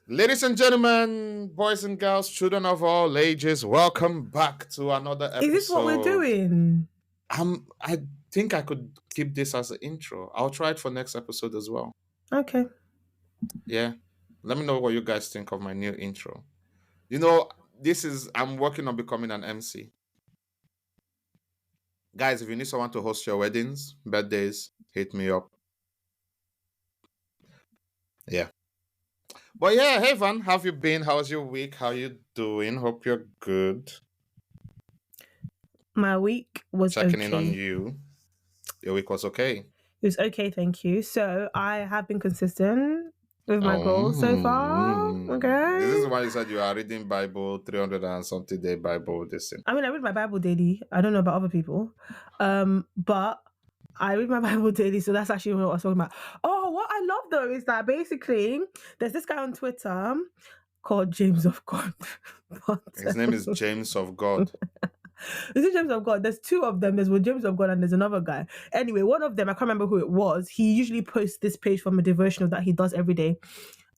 Ladies and gentlemen, boys and girls, children of all ages, welcome back to another Is this what we're episode. doing? I think I could keep this as an intro. I'll try it for next episode as well. Okay. Yeah. Let me know what you guys think of my new intro. You know, I'm working on becoming an MC. Guys, if you need someone to host your weddings, birthdays, hit me up. Yeah. But yeah, hey Van, how have you been? How's your week? How you doing? Hope you're good. My week was Checking in on okay. you. Your week was okay. It was okay, thank you. So I have been consistent with my Oh, goals so far. this is Okay. why you said you are reading Bible, 300 and something day Bible, this thing. I mean, I read my Bible daily. I don't know about other people. But I read my Bible daily, so that's actually what I was talking about. Oh, what I love though is that basically there's this guy on Twitter called James of God. His name is James of God. Is it James of God? There's two of them. There's one James of God and there's another guy. Anyway, one of them, I can't remember who it was. He usually posts this page from a devotional that he does every day.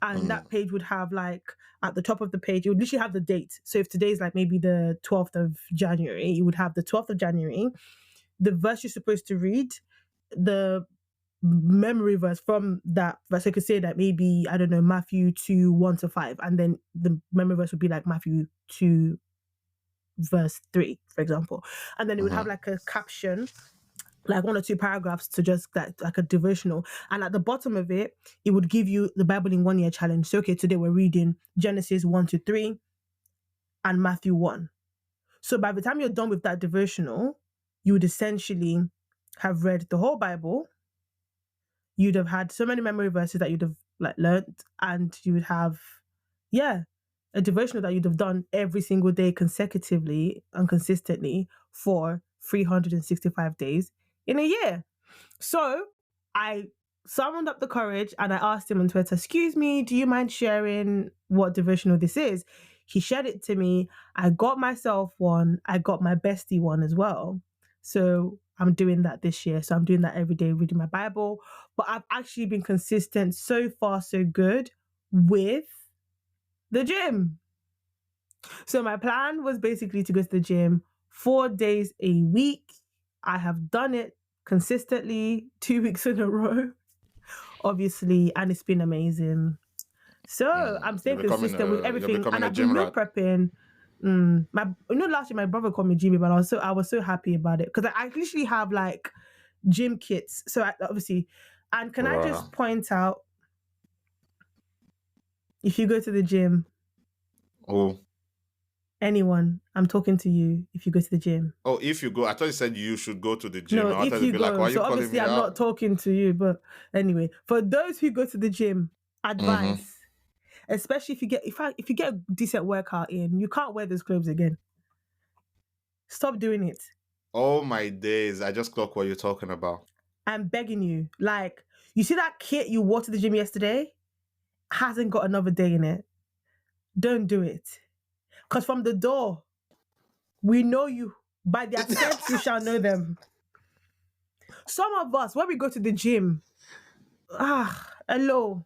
And Mm, that page would have like at the top of the page, it would literally have the date. So if today's like maybe the 12th of January, you would have the 12th of January, the verse you're supposed to read, the memory verse from that verse. I could say that maybe, I don't know, Matthew 2, 1 to 5. And then the memory verse would be like Matthew 2, verse 3, for example. And then it would have mhm. like a caption, like one or two paragraphs to just that, like a devotional. And at the bottom of it, it would give you the Bible in 1 year challenge. So, okay, today we're reading Genesis 1 to 3 and Matthew 1. So by the time you're done with that devotional, you would essentially have read the whole Bible. You'd have had so many memory verses that you'd have like learned, and you would have, yeah, a devotional that you'd have done every single day consecutively and consistently for 365 days in a year. So I summoned up the courage and I asked him on Twitter, excuse me, do you mind sharing what devotional this is? He shared it to me. I got myself one. I got my bestie one as well. So I'm doing that this year. So I'm doing that every day, reading my Bible. But I've actually been consistent so far, so good with the gym. So my plan was basically to go to the gym 4 days a week. I have done it consistently 2 weeks in a row, obviously, and it's been amazing. So I'm You're staying becoming consistent with you're everything, becoming and a I've been gym meal rat. prepping. Last year my brother called me Jimmy, but I was so happy about it because I literally have like gym kits. So obviously, and can I Wow. just point out, if you go to the gym, Oh, anyone, I'm talking to you. If you go to the gym, if you go, I thought you said you should go to the no, gym. I if thought you'd you be like, go. why are you So calling obviously, me I'm not out? talking to you, but anyway, for those who go to the gym, Mm-hmm. advice, especially if you get a decent workout in, you can't wear those clothes again. Stop doing it. Oh my days. I just clocked what you're talking about. I'm begging you. Like, you see that kit you wore to the gym yesterday hasn't got another day in it. Don't do it. Because from the door, we know you. By their scent, you shall know them. Some of us, when we go to the gym, hello.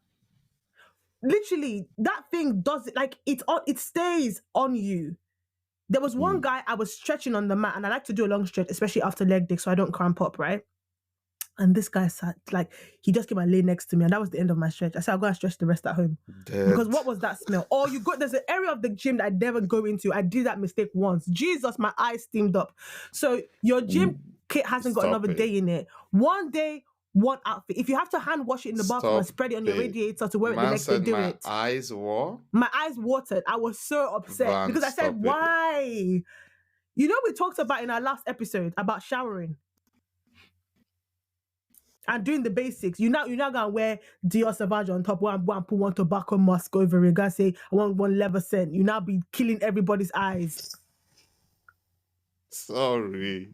Literally, that thing does it like it stays on you. There was one Mm. guy I was stretching on the mat, and I like to do a long stretch, especially after leg day, so I don't cramp up, right? And this guy sat like he just came and lay next to me, and that was the end of my stretch. I said, I'll go and stretch the rest at home. Because Dead. what was that smell? Oh, there's an area of the gym that I never go into. I did that mistake once. Jesus, my eyes steamed up. So your gym kit hasn't got another Stop it. day in it. One day, one outfit. If you have to hand wash it in the bathroom and Stop spread it on your it. radiator to wear it the Man next day, said do my it. eyes were. My eyes watered. I was so upset Van, because I said, stop it. why? You know, we talked about in our last episode about showering and doing the basics. You now gonna wear Dior Sauvage on top, one put one tobacco mask over it. Gotta say I want one leather scent. You now be killing everybody's eyes. Sorry.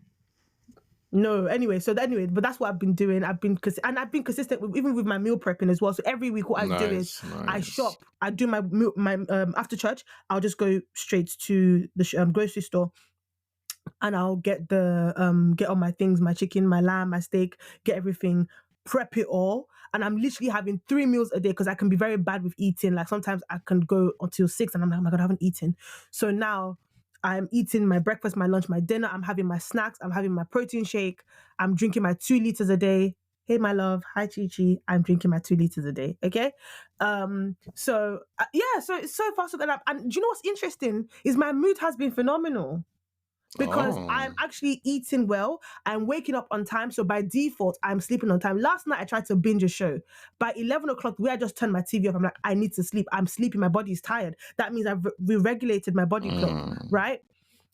No, anyway, but that's what I've been doing. I've been consistent with, even with my meal prepping as well. So every week, what I do is Nice, I nice. shop. I do my after church. I'll just go straight to the grocery store and I'll get all my things, my chicken, my lamb, my steak, get everything, prep it all. and I'm literally having 3 meals a day because I can be very bad with eating. Like sometimes I can go until 6 and I'm like, oh my God, I haven't eaten. So now I'm eating my breakfast, my lunch, my dinner. I'm having my snacks. I'm having my protein shake. I'm drinking my 2 liters a day. Hey, my love. Hi, Chi Chi. I'm drinking my 2 liters a day. Okay. Yeah. So it's so far so good. And do you know what's interesting? Is my mood has been phenomenal because I'm Oh. actually eating well. I'm waking up on time. So by default, I'm sleeping on time. Last night, I tried to binge a show. By 11 o'clock, where I just turned my TV off, I'm like, I need to sleep. I'm sleeping. My body is tired. That means I've re-regulated my body clock, Mm. right?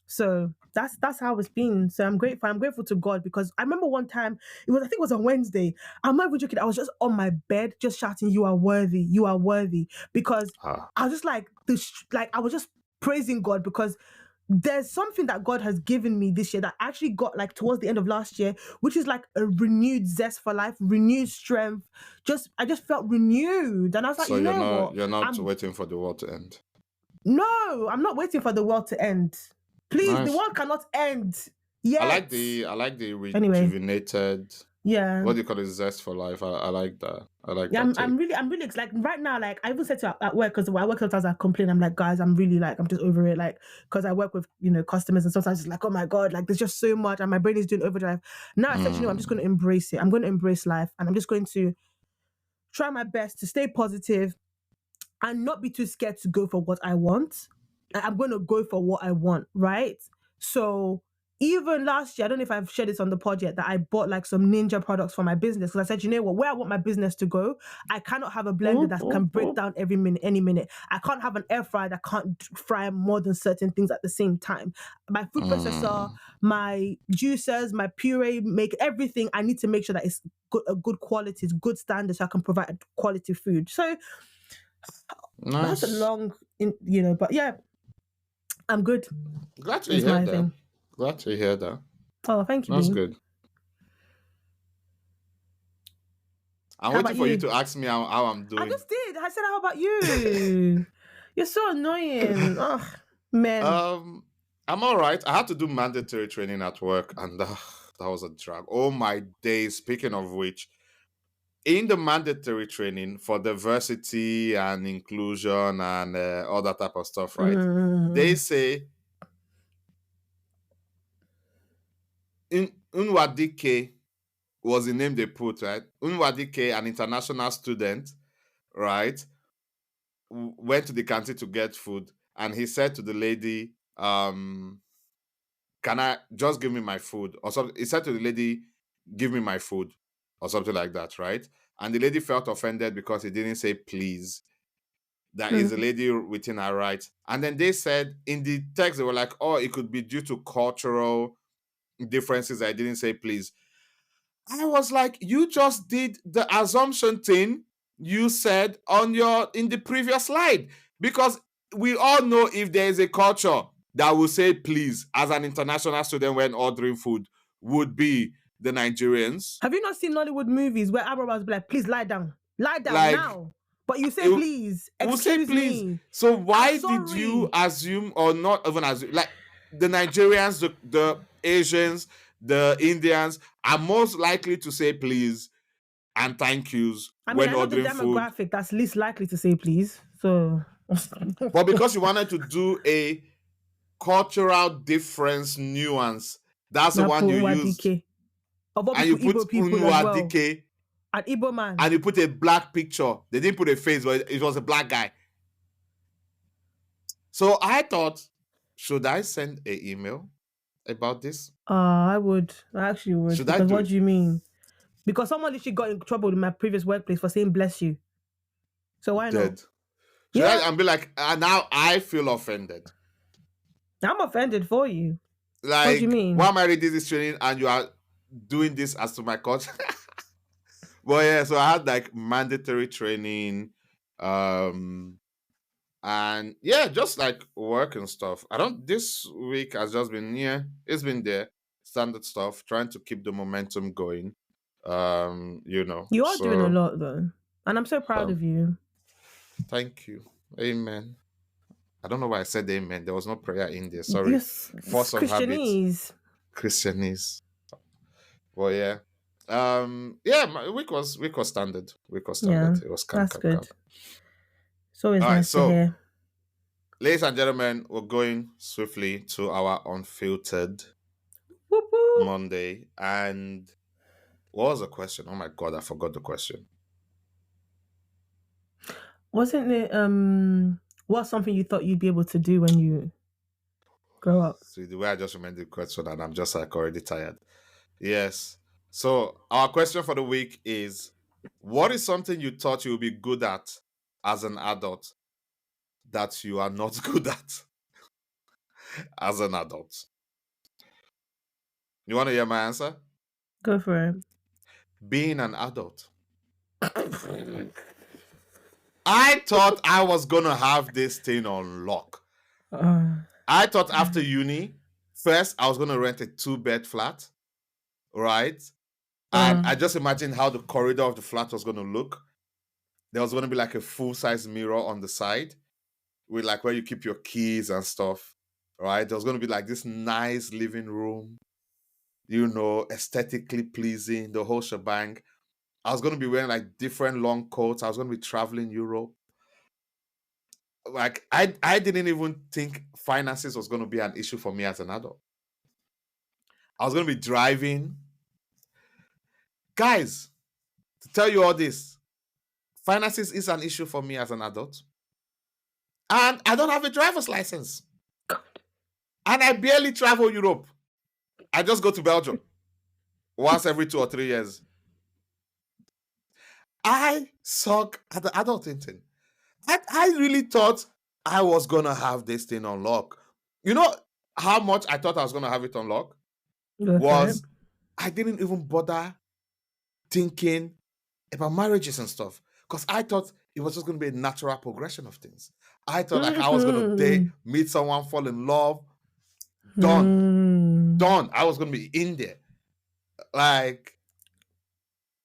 So that's how it's been. So I'm grateful. I'm grateful to God because I remember one time I think it was on Wednesday. I'm not even joking. I was just on my bed, just shouting, "You are worthy. You are worthy." Because Ah. I was just like I was just praising God because there's something that God has given me this year that I actually got like towards the end of last year, which is like a renewed zest for life, renewed strength. I just felt renewed, and I was like, So you you're know not what? you're not waiting for the world to end. No, I'm not waiting for the world to end. Please, the Nice. world cannot end yet. I like the Anyway, rejuvenated, yeah. what do you call it, zest for life. I like that. I like Yeah, that take. I'm really like right now. Like I even said to at work because I work sometimes I complain. I'm like, guys, I'm really like I'm just over it. Like because I work with customers and sometimes it's like, oh my God, like there's just so much and my brain is doing overdrive. Now I said, I'm just going Mm. to embrace it. I'm going to embrace life and I'm just going to try my best to stay positive and not be too scared to go for what I want. I'm going to go for what I want, right? So even last year, I don't know if I've shared this on the pod yet, that I bought like some Ninja products for my business because I said, you know what, where I want my business to go, I cannot have a blender that can break down every minute, any minute. I can't have an air fryer that can't fry more than certain things at the same time. My food processor, Mm. my juicers, my puree, make everything. I need to make sure that it's good, a good quality, it's good standard, so I can provide quality food. So that's a Nice. long, but yeah, I'm good. Glad to Is hear my that. thing. Glad to hear that. Oh, thank you, That's B. good. I'm How waiting about for you you? to ask me how I'm I doing. just did. I said, how about you? You're so annoying. Oh, man. um, I'm all right. I had to do mandatory training at work, and that was a drag. Oh my days. Speaking of which, in the mandatory training for diversity and inclusion and all that type of stuff, right? They Mm. say in Unwadike was the name they put, right? Unwadike, an international student, right, went to the canteen to get food, and he said to the lady, "Can I just give me my food?" Or something. He said to the lady, "Give me my food," or something like that, right? And the lady felt offended because he didn't say please. That is a Mm. lady within her rights. And then they said in the text, they were like, "Oh, it could be due to cultural differences. I didn't say please." I was like, you just did the assumption thing you said on your in the previous slide. Because we all know if there is a culture that will say please as an international student when ordering food would be the Nigerians. Have you not seen Nollywood movies where Amra's be like, please lie down Like now? But you say, it please, will say excuse please. me, So I'm why did you sorry. assume or not even assume like the Nigerians, the Asians, the Indians are most likely to say please and thank yous I mean, when I know the ordering food. demographic that's least likely to say please. So, But because you wanted to do a cultural difference nuance, that's the now one put you used. Wadike. Of all And you people, put Igbo people as well. Unwadike An Igbo man. and you put a black picture. They didn't put a face, but it was a black guy. So I thought, should I send a email about this? I would. I actually would. Should I Because do what it? do you mean? Because someone literally got in trouble in my previous workplace for saying bless you. So why not? Dead. Should Yeah. I and be like, now I feel offended. I'm offended for you. What do you Like, why mean? am I reading this training and you are doing this as to my culture? Well, yeah, so I had like mandatory training, um, and yeah, just like work and stuff. I don't. This week has just been it's been there, standard stuff, trying to keep the momentum going. You are doing a So lot though. And I'm so proud um, of you. thank you, amen. I don't know why I said amen. There was no prayer in there. Sorry, Yes, it's force of habit, Christianese. Christianese. Well, yeah. Yeah, my week was standard. Week was Yeah, standard. It was calm, that's calm, calm. good. It's always All right, nice to so hear. ladies and gentlemen, we're going swiftly to our unfiltered Whoop whoop. Monday. And what was the question? Oh my god, I forgot the question. Wasn't it what's something you thought you'd be able to do when you grow up? See, the way I just remembered the question, and I'm just like already tired. Yes. So our question for the week is: what is something you thought you would be good at as an adult that you are not good at as an adult? You want to hear my answer? Go for Being an adult. it. I thought I was gonna have this thing on lock. Uh, I thought after uni, first I was gonna rent a 2-bed flat, right? And uh, I just imagined how the corridor of the flat was gonna look. There was gonna be like a full-size mirror on the side with like where you keep your keys and stuff, right? There was gonna be like this nice living room, aesthetically pleasing, the whole shebang. I was gonna be wearing like different long coats. I was gonna be traveling Europe. Like I didn't even think finances was gonna be an issue for me as an adult. I was gonna be driving. Guys, to tell you all this, finances is an issue for me as an adult. And I don't have a driver's license. And I barely travel Europe. I just go to Belgium once every 2 or 3 years. I suck at the adulting thing. I really thought I was gonna have this thing on lock. You know how much I thought I was gonna have it on lock? go for it. Was I didn't even bother thinking about marriages and stuff. Because I thought it was just gonna be a natural progression of things. I thought like I was gonna date, Mhm. meet someone, fall in love, done. Hmm. Done. I was gonna be in there. Like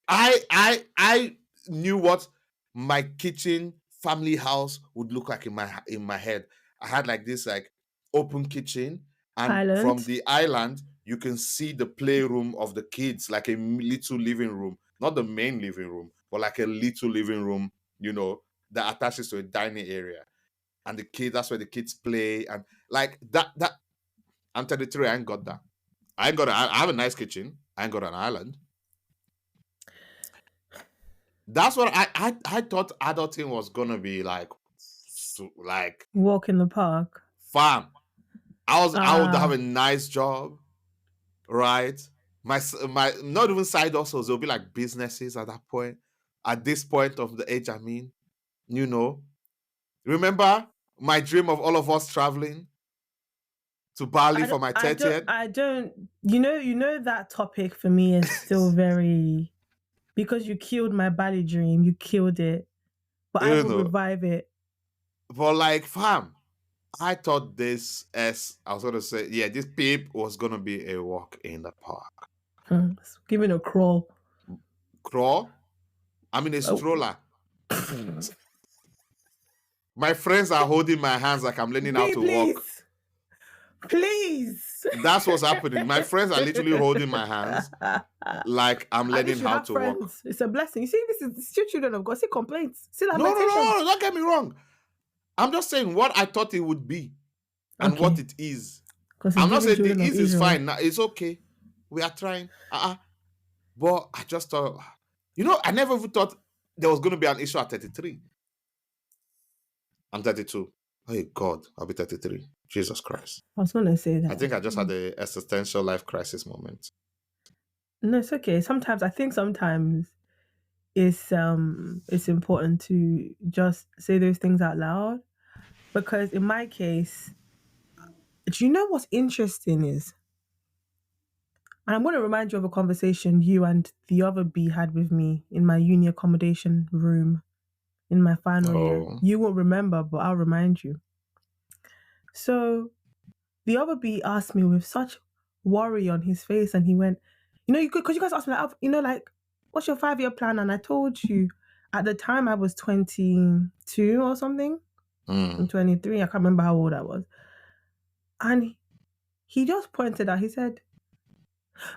I knew what my kitchen family house would look like in my head. I had like this like open kitchen, and from Island. the island you can see the playroom of the kids, like a little living room, not the main living room, but like a little living room, that attaches to a dining area. And that's where the kids play, and like that. I'm 33. I ain't got that. I have a nice kitchen. I ain't got an island. That's what I thought adulting was gonna be like, like Walk in the park. fam. I would have Ah, a nice job, right? My not even side hustles. There'll be like businesses at that point. At this point of the age, I mean, you know. Remember my dream of all of us traveling to Bali for my I don't, 30th. I don't, that topic for me is still very, because you killed my Bali dream, you killed it, but I You will know, revive it. but like, fam, I thought I was gonna say, yeah, this peep was gonna be a walk in the park. Give it a crawl. Crawl. I'm in a Oh. stroller. My friends are holding my hands like I'm learning how B, to walk. please. Please. That's what's happening. My friends are literally holding my hands like I'm At learning least you how have to walk. friends. It's a blessing. You see, this is still children of God. See complaints. See No, no, lamentation. no, don't get me wrong. I'm just saying what I thought it would be and what Okay. it is. Because he's I'm not giving saying the children of ease is Israel. fine. It's okay. We are trying. But I just thought, I never even thought there was going to be an issue at 33. I'm 32. Hey, God, I'll be 33. Jesus Christ. I was gonna say I that. think I just had a existential life crisis moment. No, it's okay. Sometimes it's important to just say those things out loud. Because in my case, do you know what's interesting is, and I'm gonna remind you of a conversation you and the other B had with me in my uni accommodation room in my final year. Oh. You won't remember, but I'll remind you. So the other B asked me with such worry on his face, and he went, because you guys asked me, like, like, what's your 5-year plan? And I told you at the time I was 22 or something. I'm Mm. 23. I can't remember how old I was. And he just pointed out, he said,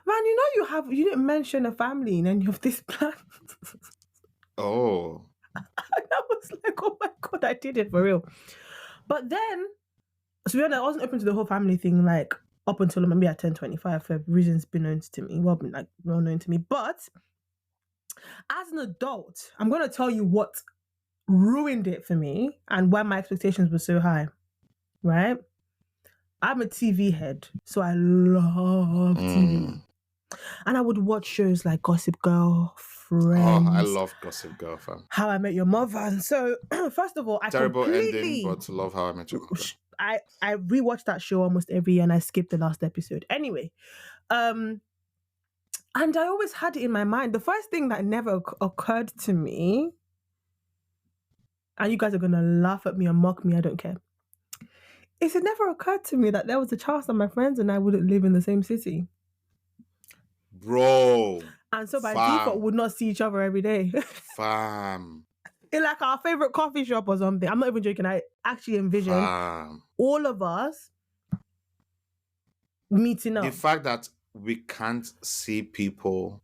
Man, you didn't mention a family and then you have this plan. Oh, And I was like, oh my god, I did it for real. But then, to be honest, I wasn't open to the whole family thing like up until maybe at 10-25 for reasons been known to me. Well, been like well known to me. But as an adult, I'm gonna tell you what ruined it for me and why my expectations were so high. Right? I'm a TV head, so I love TV. mm. And I would watch shows like Gossip Girl, Oh, I Friends, love Gossip Girl, fam. How I Met Your Mother. And so, first of all, Terrible ending, but love How I Met Your Mother. I rewatch that show almost every year and I skip the last episode. Anyway, and I always had it in my mind. The first thing that never occurred to me, and you guys are gonna laugh at me and mock me, I don't care. Is it never occurred to me that there was a chance that my friends and I wouldn't live in the same city. Bro. And so by fam, default would not see each other every day. Fam. In like our favorite coffee shop or something. I'm not even joking. I actually envision Fam. all of us meeting up. The fact that we can't see people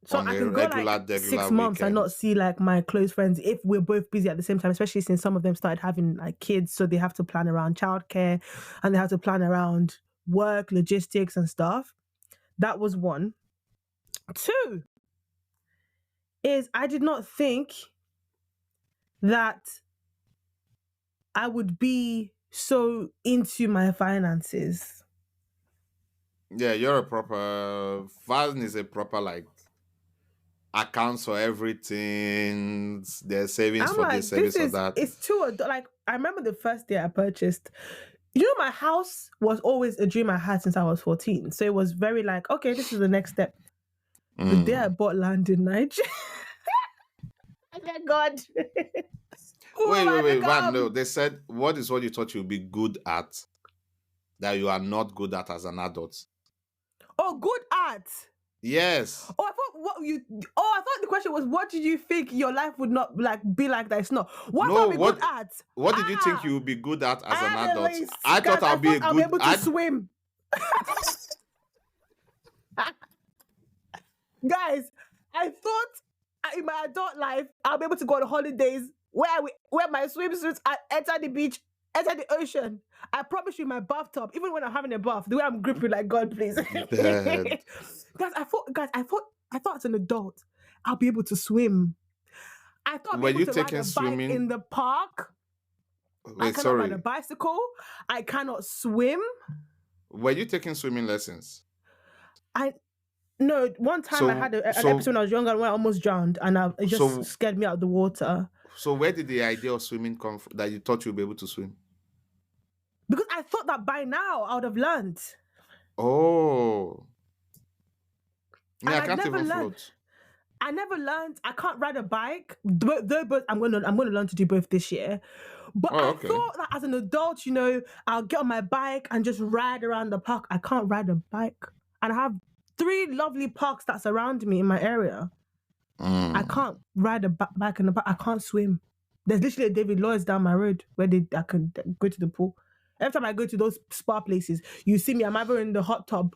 So on I a can go regular, like 6 regular months and weekend. not see like my close friends if we're both busy at the same time, especially since some of them started having like kids. So they have to plan around childcare and they have to plan around work, logistics and stuff. That was one. Two is I did not think that I would be so into my finances. Yeah, you're a proper. Van is a proper like accounts for everything. There's savings I'm for this, like, savings for that. it's too, like, I remember the first day I purchased, my house was always a dream I had since I was 14. So it was very like, okay, this is the next step. The day I bought land in Nigeria. Thank God. Wait, Van. No, they said, what is what you thought you'd be good at that you are not good at as an adult? Oh, good at. Yes. Oh, I thought the question was, what did you think your life would not like be like that? It's not. What No, are we good at? What did you think you would be good at as I an have a adult? list. I Guys, thought I'll be a I'll be good. able to swim. Guys, I thought in my adult life I'll be able to go on holidays where my swimsuits and enter the beach, enter the ocean. I promise you, my bathtub, even when I'm having a bath, the way I'm gripping, like God, please. Dead. Guys, I thought as an adult I'll be able to swim. I thought I'd be Were able you to taking ride a swimming? bike in the park. I Wait, cannot ride sorry. a bicycle. I cannot swim. Were you taking swimming lessons? No, one time I had an episode when I was younger and when I almost drowned and it just scared me out of the water. So where did the idea of swimming come from, that you thought you'd be able to swim? Because I thought that by now I would have learned. Oh. Yeah, I And can't even float. I never learned. I can't ride a bike. Though I'm gonna learn to do both this year. But I thought that as an adult, I'll get on my bike and just ride around the park. I can't ride a bike. And I have 3 lovely parks that surround me in my area. I can't ride a bike in the park. I can't swim. There's literally a David Lloyd's down my road where I can go to the pool. Every time I go to those spa places, you see me, I'm either in the hot tub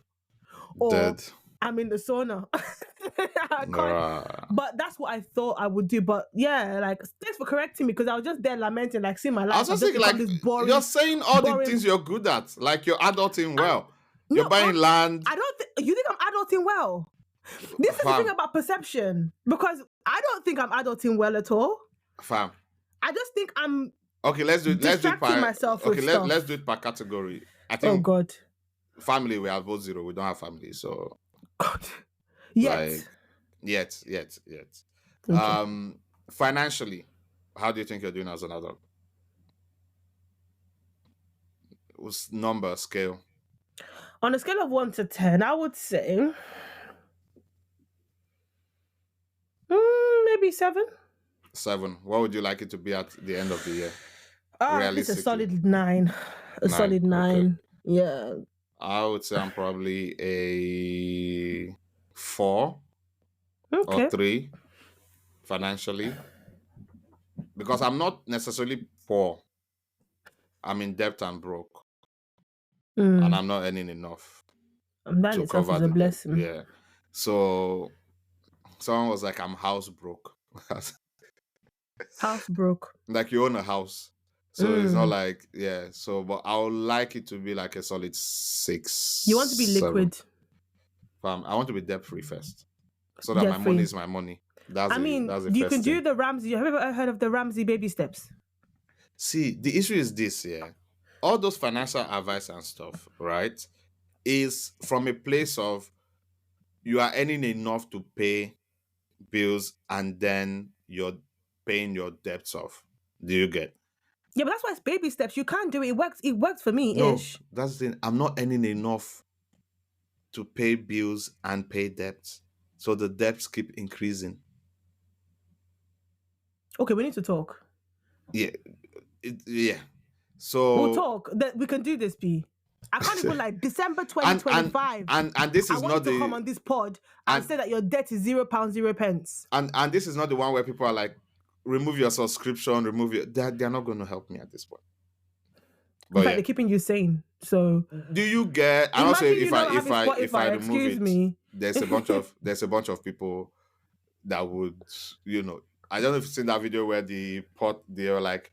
or Dead. I'm in the sauna. I can't. But that's what I thought I would do. But yeah, like, thanks for correcting me because I was just there lamenting, like, seeing my life. I was just thinking, like, boring, you're saying all the things you're good at. Like, you're adulting well. You're buying land. I don't you think I'm adulting well? This is the thing about perception. Because I don't think I'm adulting well at all. Fam. I just think I'm let's do it myself with stuff. Let's do it per category. I think God. Family, we are both 0. We don't have family, so God. Yet. Okay. Financially, how do you think you're doing as an adult? What's number scale? On a scale of 1 to 10, I would say maybe 7. 7. What would you like it to be at the end of the year? It's a solid 9. Solid 9. Okay. Yeah. I would say I'm probably a 4 or 3 financially. Because I'm not necessarily poor. I'm in debt and broke. And I'm not earning enough. That in to itself cover is a the debt. blessing. Yeah. So someone was like, I'm house broke. House broke. Like you own a house. So it's not Mm. like, yeah. So, but I would like it to be like a solid You want to be 6, 7. liquid, I want to be debt free first, so that my debt money free. is my money. That's I the mean, that's the you first can do thing. the Ramsey. Have you ever heard of the Ramsey baby steps? See, the issue is this, yeah. All those financial advice and stuff, right, is from a place of you are earning enough to pay bills and then you're paying your debts off. Do you get? Yeah, but that's why it's baby steps. You can do it. It works. It works for me No, ish. that's the thing. I'm not earning enough to pay bills and pay debts. So the debts keep increasing. Okay, we need to talk. Yeah. Yeah. We'll So talk. That we can do this, B. I can't even like December and and 2025. and this I is want you not to come the on this pod and and say that your debt is £0, 0 pence. and this is not the one where people are like, remove your subscription, remove your they're not going to help me at this point. In But fact, yeah. they're keeping you sane. So Do you get, and also imagine you if I not if having I if I Spotify. remove Excuse it, me. there's a bunch of people that would, I don't know if you've seen that video where they're like,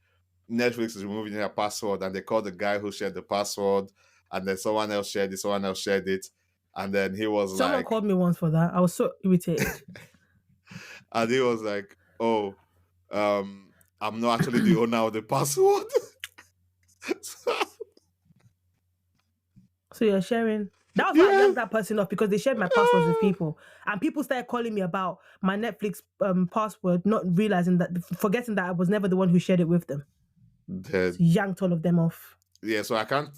Netflix is removing their password and they call the guy who shared the password, and then someone else shared it, and then he was Someone like, called me once for that. I was so irritated. oh, I'm not actually the owner of the password. So you're sharing. That was why I Yeah. left that person off because they shared my passwords with people, and people started calling me about my Netflix password, not realizing that, forgetting that I was never the one who shared it with them. So Then yanked all of them off. yeah, so I can't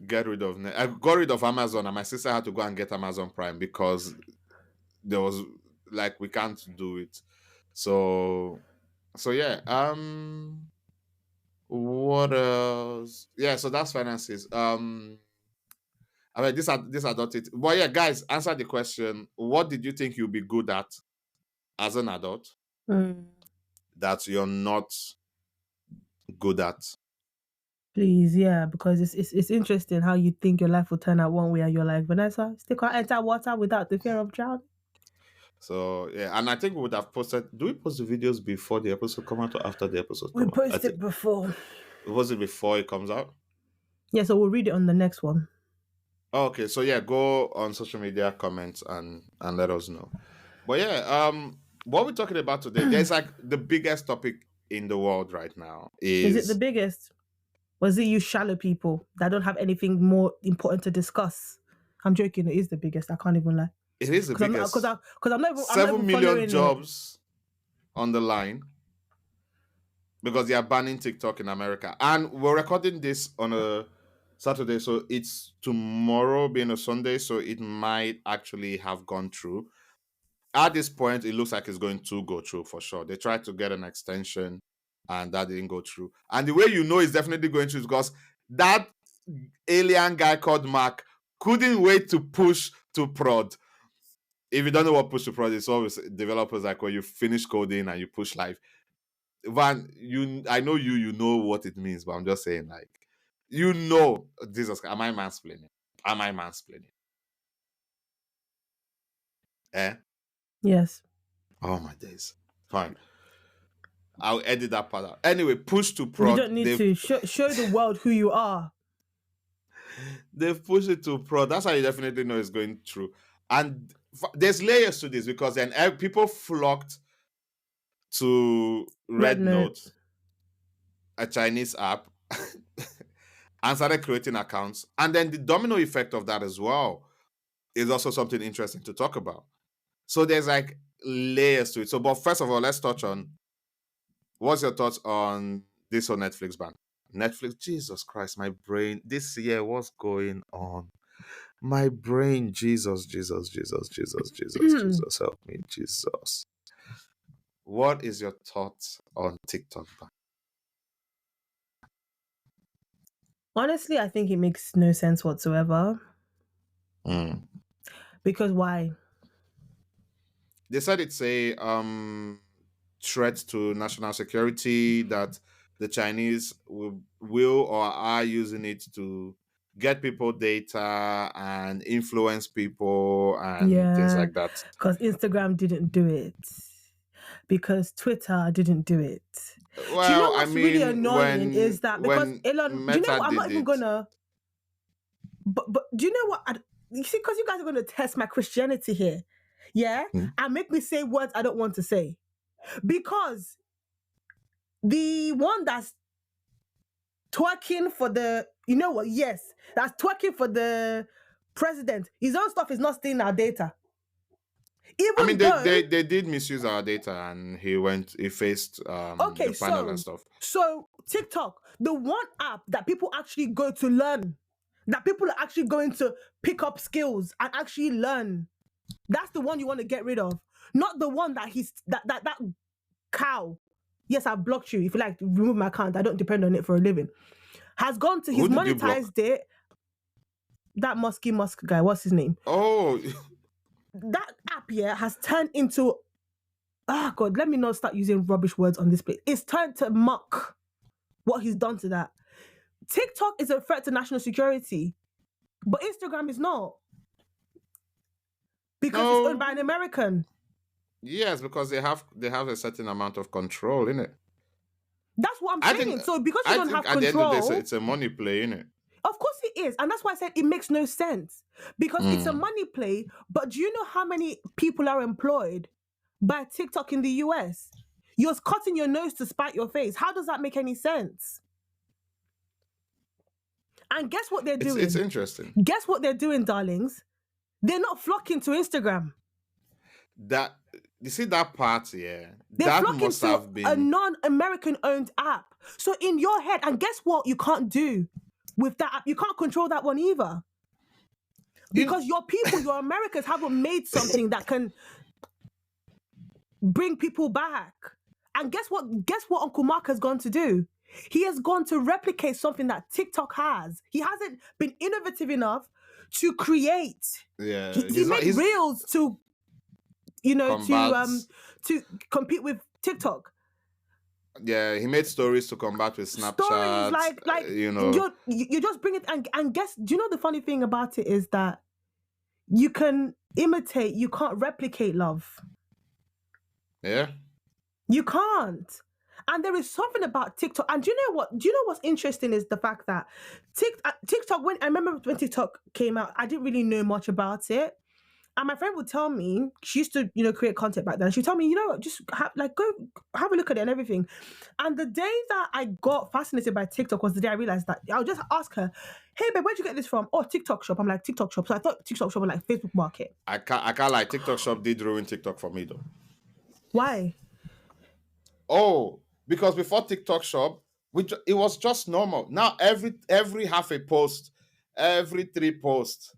get rid of I got rid of Amazon, and my sister had to go and get Amazon Prime because there was, like, we can't do it. So yeah. What else? Yeah, so that's finances. I mean, this adult it. But yeah, guys, answer the question. What did you think you'll be good at as an adult Mm. that you're not good at? Please, yeah, because it's interesting how you think your life will turn out one way, and you're like, Vanessa, still can't enter water without the fear of drowning. So yeah, and I think we would have posted. Do we post the videos before the episode come out or after the episode We come out? I think posted before. was it before it comes out. Yeah, so we'll read it on the next one. Oh, okay, so yeah, go on social media, comments, and let us know. But yeah, what we're talking about today, there's like the biggest topic in the world right now Is it the is biggest? Was it you shallow people that don't have anything more important to discuss? I'm joking. It is the biggest. I can't even lie. it is the Because I'm not. Because biggest. I'm not even 7 million following it. jobs on the line because they are banning TikTok in America, and we're recording this on a Saturday, so it's tomorrow being a Sunday, so it might actually have gone through. At this point, it looks like it's going to go through for sure. They tried to get an extension and that didn't go through. And the way you know it's definitely going through is because that alien guy called Mark couldn't wait to push to prod. If you don't know what push to prod is, always developers like when you finish coding and you push live. Van, I know you know what it means, but I'm just saying, like, Jesus, am I mansplaining? Am I mansplaining? Eh? Yes. Oh my days. Fine. I'll edit that part out. Anyway, push to You prod. don't need They've to show the world who you are. they've pushed it to prod. That's how you definitely know it's going through. And there's layers to this because then people flocked to RedNote. RedNote, a Chinese app, and started creating accounts. And then the domino effect of that as well is also something interesting to talk about. So there's like layers to it. So, but first of all, let's touch on what's your thoughts on this whole Netflix ban? Netflix, Jesus Christ, my brain. This year, what's going on? My brain, Jesus, Jesus, Jesus, Jesus, Jesus, Jesus, help me, Jesus. What is your thoughts on TikTok ban? Honestly, I think it makes no sense whatsoever. Mm. Because why? They said it's a threat to national security, that the Chinese will or are using it to get people data and influence people and things Yeah, like that. because Instagram didn't do it. Because Twitter didn't do it. Do you know Well, I what's really mean, annoying is that because when Elon, do you know Meta what? I'm not did even it, gonna. But do you know what? You see, because you guys are gonna test my Christianity here, yeah, Hmm? and make me say words I don't want to say. Because the one that's twerking for the, you know what? Yes, that's twerking for the president. His own stuff is not stealing our data, I mean, even they, though. they they did misuse our data, and he faced Okay, the panel and so stuff. TikTok, the one app that people actually go to learn, that people are actually going to pick up skills and actually learn. That's the one you want to get rid of, not the one that that cow. Yes, I've blocked you. If you like, remove my account. I don't depend on it for a living. Has gone to, he's Who did you block? monetized it. That Musky Musk guy, what's his name? Oh, That app, yeah, has turned into, oh God, let me not start using rubbish words on this place. It's turned to muck what he's done to that. TikTok is a threat to national security, but Instagram is not because it's owned no. by an American. Yes, because they have a certain amount of control in it. That's what I'm I think saying. So because you I don't think have at the end of the day, control, it's a money play, in it. of course it is. And that's why I said it makes no sense because it's a Mm. money play. But do you know how many people are employed by TikTok in the US? You're cutting your nose to spite your face. How does that make any sense? And guess what they're It's doing? interesting Guess what they're doing, darlings? They're not flocking to Instagram. that you see that part. Yeah, They're that flocking must to have a been. non-American owned app. So in your head, and guess what you can't do with that app? You can't control that one either. In, Because your people, your Americans haven't made something that can bring people back. And guess what? Guess what Uncle Mark has gone to do? He has gone to replicate something that TikTok has. He hasn't been innovative enough to create. yeah, He he's not. made He's reels to, combats. to compete with TikTok. Yeah, he made stories to combat with Stories Snapchat. you just bring it, and guess, do you know the funny thing about it is that you can imitate, you can't replicate love. Yeah. You can't. And there is something about TikTok. And do you know what? Do you know what's interesting is the fact that TikTok, when I remember when TikTok came out, I didn't really know much about it. And my friend would tell me, she used to, create content back then. She'd tell me, just go have a look at it and everything. And the day that I got fascinated by TikTok was the day I realized that I'll just ask her, hey, babe, where'd you get this from? Oh, TikTok shop. I'm like, TikTok shop. So I thought TikTok shop was like Facebook market. I can't lie. TikTok shop did ruin TikTok for me though. Why? Oh, because before TikTok shop, it was just normal. Now every half a post, every three posts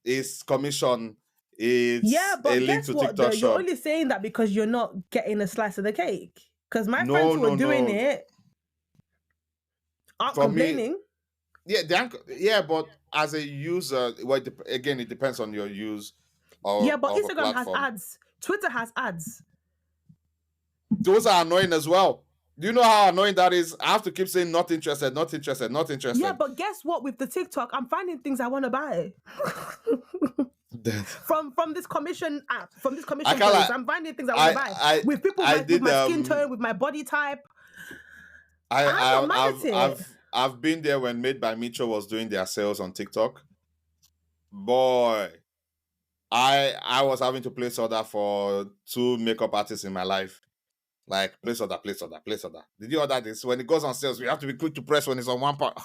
is commission. Yeah, It's a but link guess to what though? TikTok You're shop. only saying that because you're not getting a slice of the cake. Because my friends No, who are no, doing no. it aren't For me, complaining. yeah, yeah, but as a user, well, again, it depends on your use Yeah, of, but of a Instagram has platform. ads. Twitter has ads. Those are annoying as well. Do you know how annoying that is? I have to keep saying not interested, not interested, not Yeah, interested. but guess what? With the TikTok, I'm finding things I want to buy That from this commission app, from this I commission can't place. like I'm finding things I want to I buy I with people I with did my skin tone, with my body type. I'm not mad I've at it. I've been there when Made by Mitchell was doing their sales on TikTok. Boy, I was having to place order for two makeup artists in my life. Like place order, place order, place order. Did you order this? When it goes on sales, we have to be quick to press when it's on one part.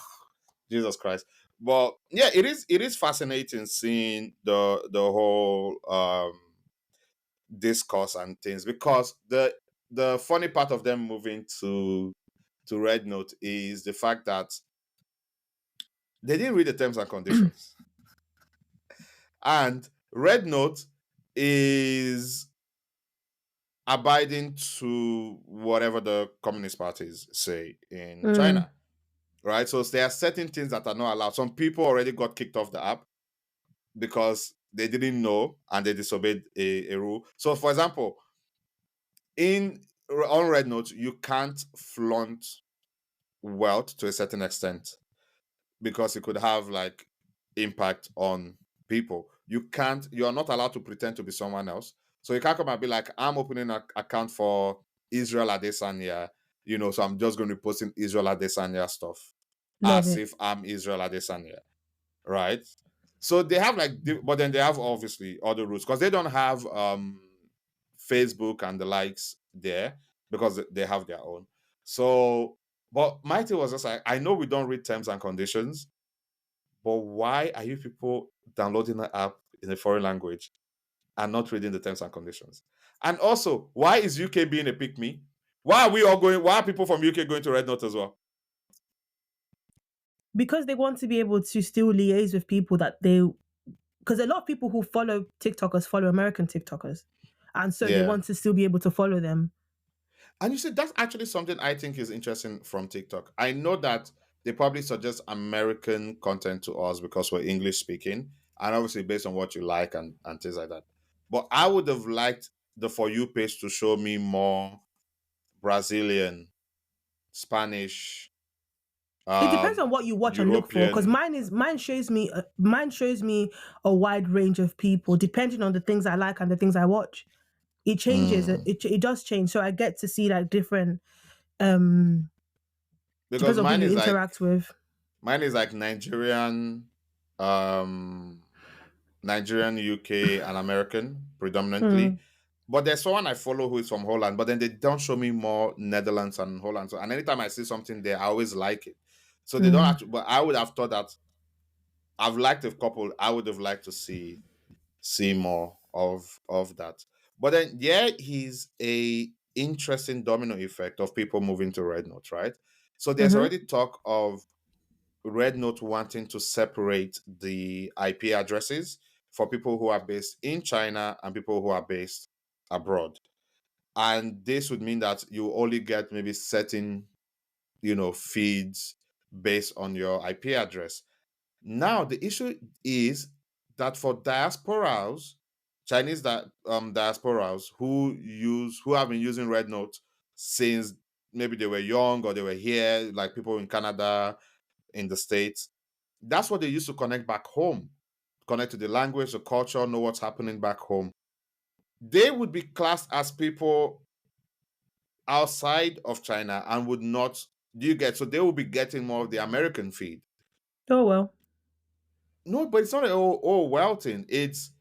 Jesus Christ. But yeah, it is fascinating seeing the whole discourse and things, because the funny part of them moving to RedNote is the fact that they didn't read the terms and conditions. And RedNote is abiding to whatever the communist parties say in Mm. China, right? So there are certain things that are not allowed. Some people already got kicked off the app because they didn't know and they disobeyed a rule. So, for example, in on RedNote, you can't flaunt wealth to a certain extent because it could have like impact on people. You are not allowed to pretend to be someone else. So you can't come and be like, I'm opening an account for Israel Adesanya, so I'm just going to be posting Israel Adesanya stuff Love as it. if I'm Israel Adesanya, right? So they have but then they have obviously other rules because they don't have Facebook and the likes there because they have their own. So, but my thing was just like, I know we don't read terms and conditions, but why are you people downloading an app in a foreign language and not reading the terms and conditions? And also, why is UK being a pick me? Why are we all going? Why are people from UK going to RedNote as well? Because they want to be able to still liaise with people that they, because a lot of people who follow TikTokers follow American TikTokers. And so they Yeah. want to still be able to follow them. And you see, that's actually something I think is interesting from TikTok. I know that they probably suggest American content to us because we're English speaking, and obviously based on what you like and things like that. But I would have liked the For You page to show me more Brazilian, Spanish, It depends on what you watch and look for, because European. mine shows me a wide range of people depending on the things I like and the things I watch. It changes. Mm. It does change. So I get to see like different. Um, Because depends on who you interact with. mine is like um Nigerian, UK, and American predominantly. Mm, But there's someone I follow who is from Holland, but then they don't show me more Netherlands and Holland. So, and anytime I see something there, I always like it. So they don't mm, actually, but I would have thought that I've liked a couple. I would have liked to see more of that. But then yeah, he's a interesting domino effect of people moving to Red Note, right? So there's mm-hmm, already talk of RedNote wanting to separate the IP addresses for people who are based in China and people who are based abroad. And this would mean that you only get maybe certain, feeds based on your IP address. Now, the issue is that for diasporas, diasporas who have been using RedNote since maybe they were young or they were here, like people in Canada, in the States, that's what they used to connect back home, connect to the language, the culture, know what's happening back home. They would be classed as people outside of China and would not. Do you get? So they will be getting more of the American feed. oh well. No, but it's not a well thing. It's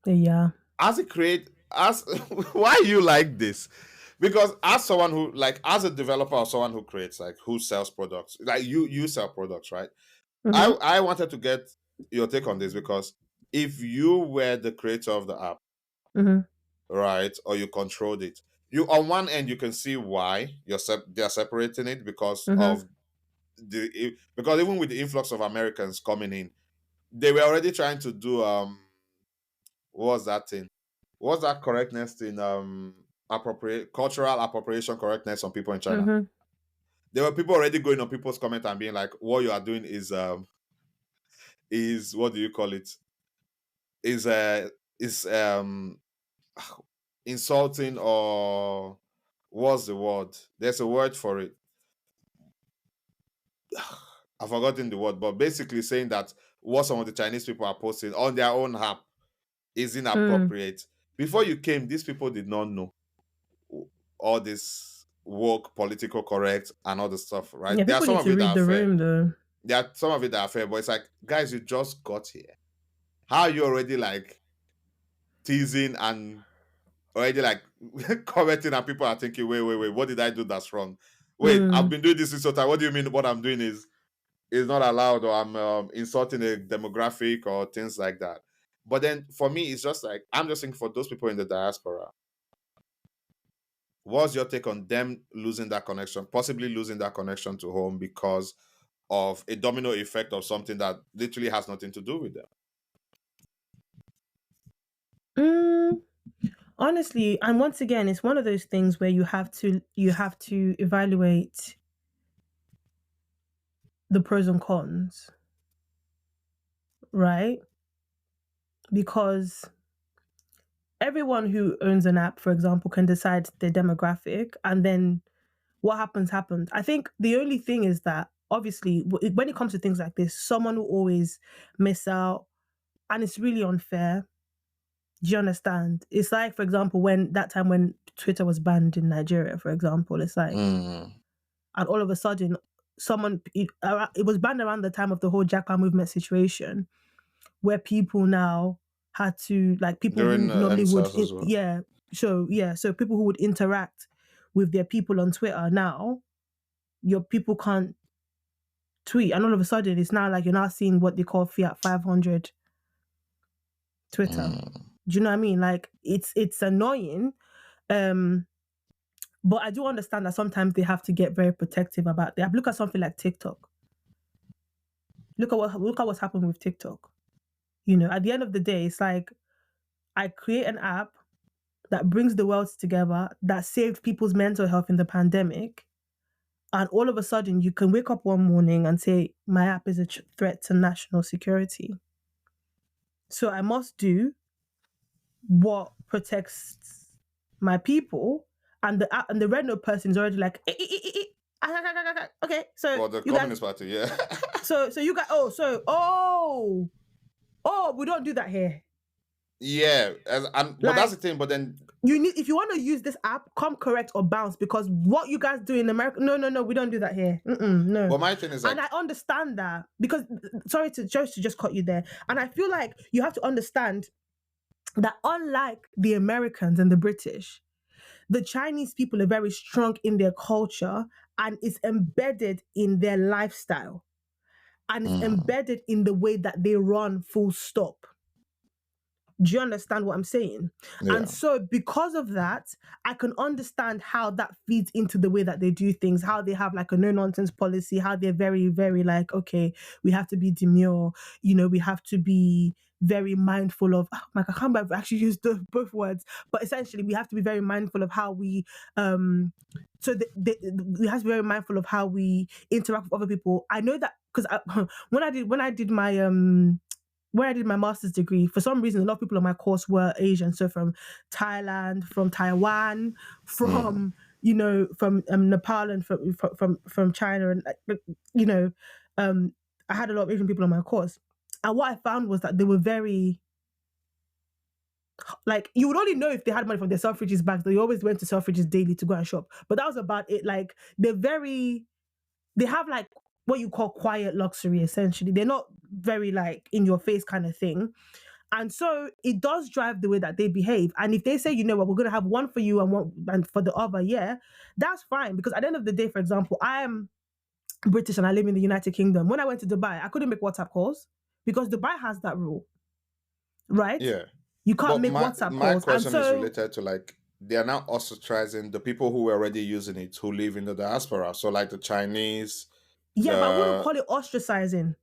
Yeah. as a create as why you like this? Because as someone who like as a developer or someone who creates like who sells products, like you sell products, right? I Mm-hmm, I wanted to get your take on this because if you were the creator of the app, mm-hmm, right, or you controlled it, you on one end you can see why they're separating it because mm-hmm, of because even with the influx of Americans coming in, they were already trying to do what was that thing? What was that correctness thing? Appropriate cultural appropriation correctness on people in China. mm-hmm. There were people already going on people's comment and being like, "What you are doing is what do you call it? Is is insulting or what's the word? There's a word for it. I've forgotten the word, but basically saying that what some of the Chinese people are posting on their own app is Mm. inappropriate. Before you came, these people did not know all this woke, political correct, and all the stuff, Yeah, right? There are people some need of to it that read are the fair. room though. There are some of it that are fair, but it's like, guys, you just got here. How are you already like teasing and already like commenting and people are thinking, wait, what did I do that's wrong? Wait, I've Mm. been doing this so time. What do you mean what I'm doing is not allowed or I'm insulting a demographic or things like that? But then for me, it's just like I'm just thinking for those people in the diaspora, what's your take on them losing that connection, possibly losing that connection to home because of a domino effect of something that literally has nothing to do with them? Mm. Honestly, and once again, it's one of those things where you have to evaluate the pros and cons, right? Because everyone who owns an app, for example, can decide their demographic, and then what happens happens. I think the only thing is that obviously, when it comes to things like this, someone will always miss out, and it's really unfair. Do you understand? It's like, for example, when that time when Twitter was banned in Nigeria, for example, it's like, Mm. and all of a sudden, it was banned around the time of the whole Japa movement situation, where people now had to, like, people During who the normally would, NSAS as well. so people who would interact with their people on Twitter now, your people can't tweet, and all of a sudden, it's now like you're now seeing what they call Fiat 500 Twitter. Mm. Do you know what I mean? Like, it's annoying. Um, but I do understand that sometimes they have to get very protective about that. Look at something like TikTok. Look at what's happened with TikTok. You know, at the end of the day, it's like I create an app that brings the world together, that saved people's mental health in the pandemic, and all of a sudden you can wake up one morning and say my app is a threat to national security. So I must do what protects my people, and the RedNote person is already like, okay, so For the you guys, Communist Party, yeah. so you guys, we don't do that here. Yeah, but that's Like, the thing. But then, you need, if you want to use this app, come correct or bounce, because what you guys do in America, no, we don't do that here. No. but my thing is And like, I understand that, because, sorry to just cut you there, and I feel like you have to understand that unlike the Americans and the British, the Chinese people are very strong in their culture, and it's embedded in their lifestyle, and it's mm, embedded in the way that they run, full stop. Do you understand what I'm saying? And yeah, so, because of that, I can understand how that feeds into the way that they do things, how they have like a no nonsense policy, how they're very, very like, okay, we have to be demure, we have to be very mindful of, I can't remember if I actually used both words, but essentially we have to be very mindful of how we, we have to be very mindful of how we interact with other people. I know that because when I did my, where I did my master's degree, for some reason, a lot of people on my course were Asian. So from Thailand, from Taiwan, mm, from, from Nepal, and from China. And, I had a lot of Asian people on my course. And what I found was that they were very, like, you would only know if they had money from their Selfridges bags. They always went to Selfridges daily to go and shop. But that was about it. Like, they have like what you call quiet luxury, essentially. They're not very like in your face kind of thing. And so it does drive the way that they behave. And if they say, you know what, we're going to have one for you and one and for the other, yeah, that's fine. Because at the end of the day, for example, I am British and I live in the United Kingdom. When I went to Dubai, I couldn't make WhatsApp calls because Dubai has that rule, right? yeah. You can't But make my WhatsApp my calls. And question is so, related to like they are now ostracizing the people who were already using it who live in the diaspora. So like the Chinese, yeah, but I wouldn't the call it ostracizing.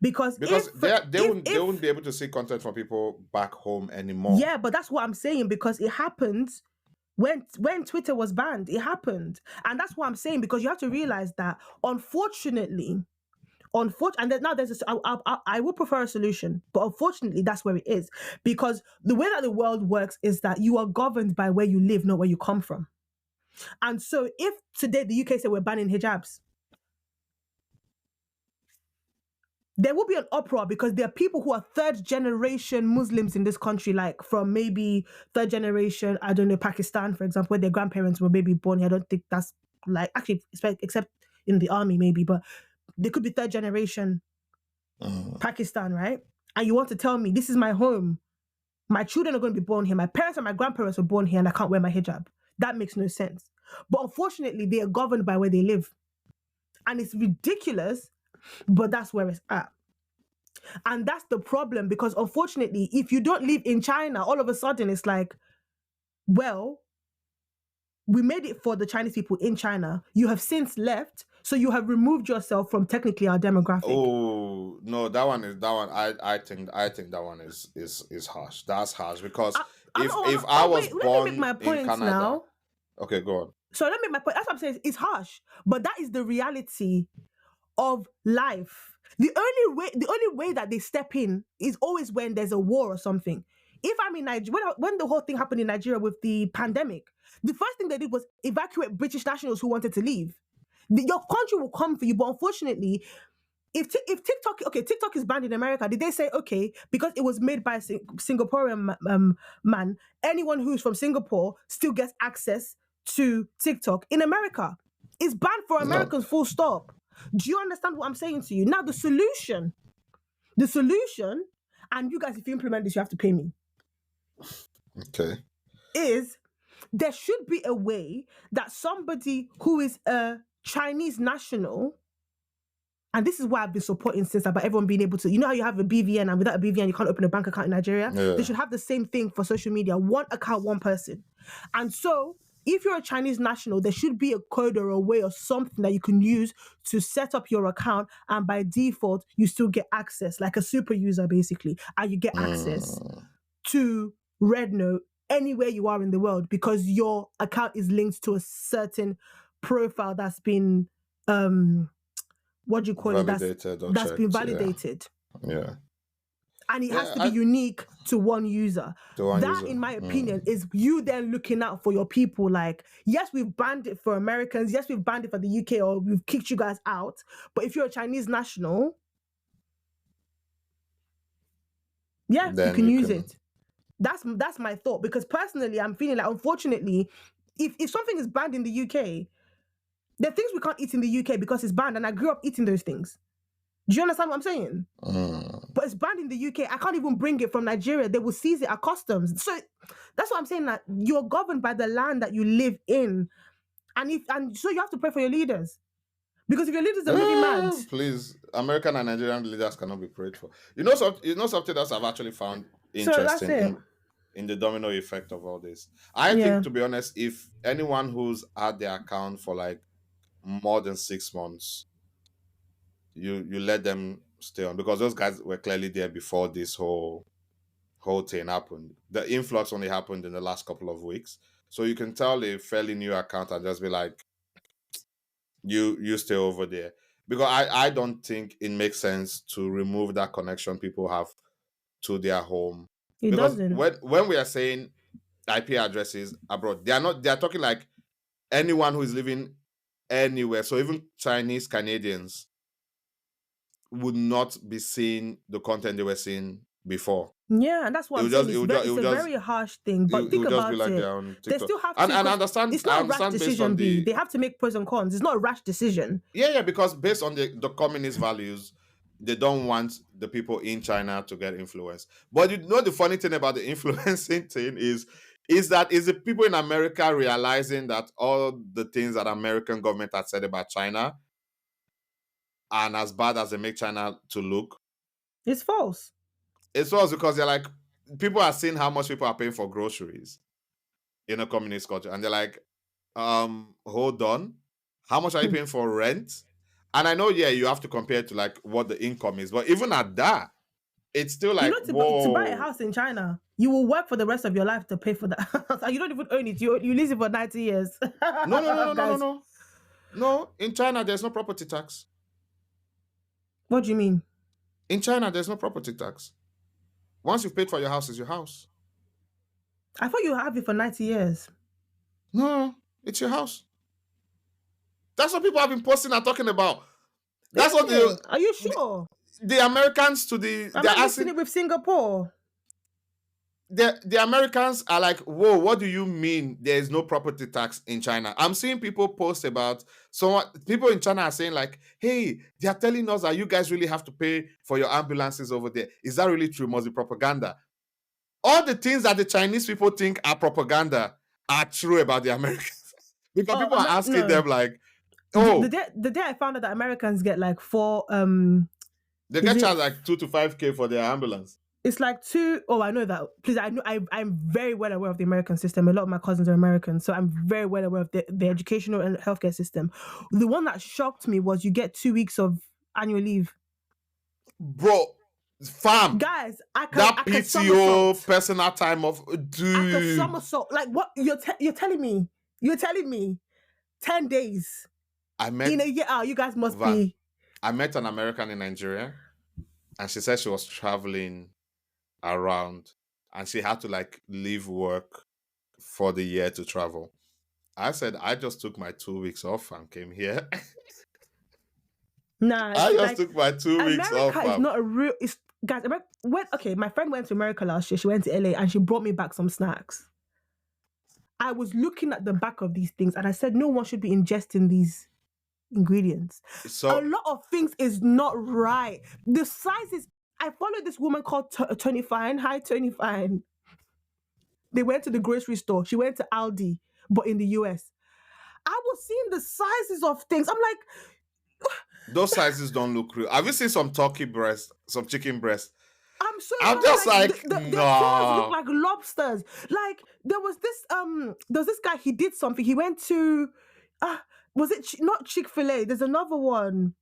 Because because they wouldn't if be able to see content from people back home anymore. yeah, but that's what I'm saying, because it happened when Twitter was banned. It happened. And that's what I'm saying, because you have to realize that unfortunately, and then now I would prefer a solution, but unfortunately that's where it is, because the way that the world works is that you are governed by where you live, not where you come from. And so if today the UK said we're banning hijabs, there will be an uproar, because there are people who are third generation Muslims in this country, like from maybe third generation, I don't know, Pakistan, for example, where their grandparents were maybe born here. I don't think that's like, actually, except in the army maybe, but they could be third generation Mm. Pakistan, right? And you want to tell me this is my home, my children are going to be born here, my parents and my grandparents were born here, and I can't wear my hijab? That makes no sense. But unfortunately, they are governed by where they live. And it's ridiculous, but that's where it's at. And that's the problem, because unfortunately, if you don't live in China, all of a sudden it's like, well, we made it for the Chinese people in China. You have since left, so you have removed yourself from technically our demographic. Oh no, that one. I think that one is harsh. That's harsh because if I was Wait, let me make my born in point Canada, now. okay, go on. So let me make my point. That's what I'm saying. It's harsh, but that is the reality of life. The only way that they step in is always when there's a war or something. If I'm in Nigeria, when the whole thing happened in Nigeria with the pandemic, the first thing they did was evacuate British nationals who wanted to leave. Your country will come for you, but unfortunately, if TikTok, okay, TikTok is banned in America, did they say, okay, because it was made by a Singaporean man, anyone who's from Singapore still gets access to TikTok? In America, it's banned for No. Americans, full stop. Do you understand what I'm saying to you? Now, the solution, and you guys, if you implement this, you have to pay me, Okay. is there should be a way that somebody who is a Chinese national, and this is why I've been supporting since about everyone being able to, you know how you have a BVN, and without a BVN you can't open a bank account in Nigeria? They Yeah. should have the same thing for social media, one account, one person. And so if you're a Chinese national, there should be a code or a way or something that you can use to set up your account, and by default you still get access, like a super user basically, and you get access Mm. to RedNote anywhere you are in the world because your account is linked to a certain profile that's been what do you call it? Validated or That's been checked. Yeah. validated. Yeah. And it has Yeah. to be unique to one user. The one That, user. in my opinion, is you then looking out for your people. Like, yes, we've banned it for Americans. Yes, we've banned it for the UK, or we've kicked you guys out. But if you're a Chinese national, yeah, you Then can you use can. it. That's my thought. Because personally, I'm feeling like, unfortunately, if something is banned in the UK, there are things we can't eat in the UK because it's banned, and I grew up eating those things. Do you understand what I'm saying? But it's banned in the UK. I can't even bring it from Nigeria. They will seize it at customs. So that's what I'm saying. That you're governed by the land that you live in, and so you have to pray for your leaders, because if your leaders are moving mad, Please, American and Nigerian leaders cannot be prayed for. You know something else I've actually found so that's interesting it. in the domino effect of all this. I think, Yeah, to be honest, if anyone who's had their account for like more than 6 months, you let them stay on, because those guys were clearly there before this whole thing happened. The influx only happened in the last couple of weeks, so you can tell a fairly new account and just be like, you stay over there, because I don't think it makes sense to remove that connection people have to their home. it Because doesn't. when we are saying IP addresses abroad, they are talking like anyone who is living anywhere. So even Chinese Canadians would not be seeing the content they were seeing before. Yeah, and that's what It I'm would saying. just it It's would just it it's would a just very harsh thing, it, but it think would just be about like it. they're on They TikTok. still have And to, and I because understand it's I not a rash understand based on decision. B. the They have to make pros and cons. It's not a rash decision. yeah, because based on the communist values, they don't want the people in China to get influenced. But you know the funny thing about the influencing thing is the people in America realizing that all the things that American government had said about China, and as bad as they make China to look, It's false. it's also because they're like, people are seeing how much people are paying for groceries in a communist culture, and they're like, hold on, how much are you Hmm. paying for rent? And I know, yeah, you have to compare it to like what the income is, but even at that, it's still You like, know, to buy a whoa. house in China, you will work for the rest of your life to pay for that house. And you don't even own it. You lease it for 90 years. No, no, no, no, no, no, Guys, no. No, in China, there's no property tax. what do you mean? In China, there's no property tax. Once you've paid for your house, it's your house. I thought you have it for 90 years. No, it's your house. That's what people have been posting and talking about. That's Is what it? Are you the, sure? the Americans Am they're I mixing asking, it with Singapore? the Americans are like, whoa, what do you mean there is no property tax in China? I'm seeing people post about people in China are saying, like, hey, they are telling us that you guys really have to pay for your ambulances over there. Is that really true? Must be propaganda. All the things that the Chinese people think are propaganda are true about the Americans. Because Oh, people are asking no. them, like, The oh, day I found out that Americans get like four they is get it charged like 2 to 5K for their ambulance. it's like two. Oh, I know that. Please, I'm very well aware of the American system. A lot of my cousins are American, so I'm very well aware of the educational and healthcare system. The one that shocked me was you get 2 weeks of annual leave. Bro, fam, Guys, that I can PTO somersault. personal time of I can dude. somersault. Like what you're telling me? You're telling me 10 days I in met a year? Oh, you guys must Van. be. I met an American in Nigeria, and she said she was traveling around, and she had to like leave work for the year to travel. I said I just took my 2 weeks off and came here. Nah, I just like took my 2 weeks America off, is fam. not a real. It's, guys, okay, my friend went to America last year. She went to LA and she brought me back some snacks. I was looking at the back of these things and I said, no one should be ingesting these ingredients. A So lot of things is not right. The sizes. I followed this woman called Tony Fine. Hi, Tony Fine. They went to the grocery store. She went to Aldi, but in the US. I was seeing the sizes of things. I'm like, those sizes don't look real. Have you seen some turkey breast, some chicken breast? I'm so I'm sorry. just Like like, the claws look no. like lobsters. Like there was this guy. He did something. He went to, was it not Chick-fil-A? There's another one.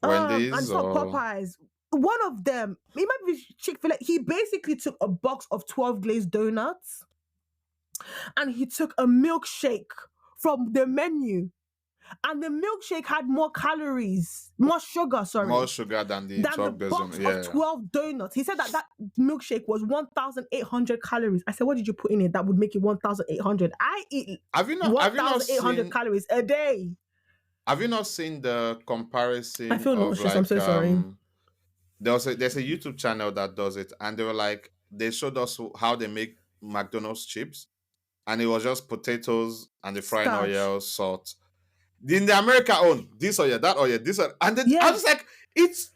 And Wendy's it's not or Popeyes. One of them. It might be Chick-fil-A. He basically took a box of 12 glazed donuts, and he took a milkshake from the menu. And the milkshake had more calories, more sugar, more sorry, sugar than the than the 12 box dozen. of Yeah. 12 donuts. He said that milkshake was 1,800 calories. I said, what did you put in it that would make it 1,800? I eat Have you not 1,800 seen calories a day. have you not seen the I comparison feel of nauseous. I'm like so sorry. there's a YouTube channel that does it, and they were like, they showed us how they make McDonald's chips, and it was just potatoes and the frying Starch. oil, salt. In the America own this oil, that oil, this oil. And then I Yeah. was like, it's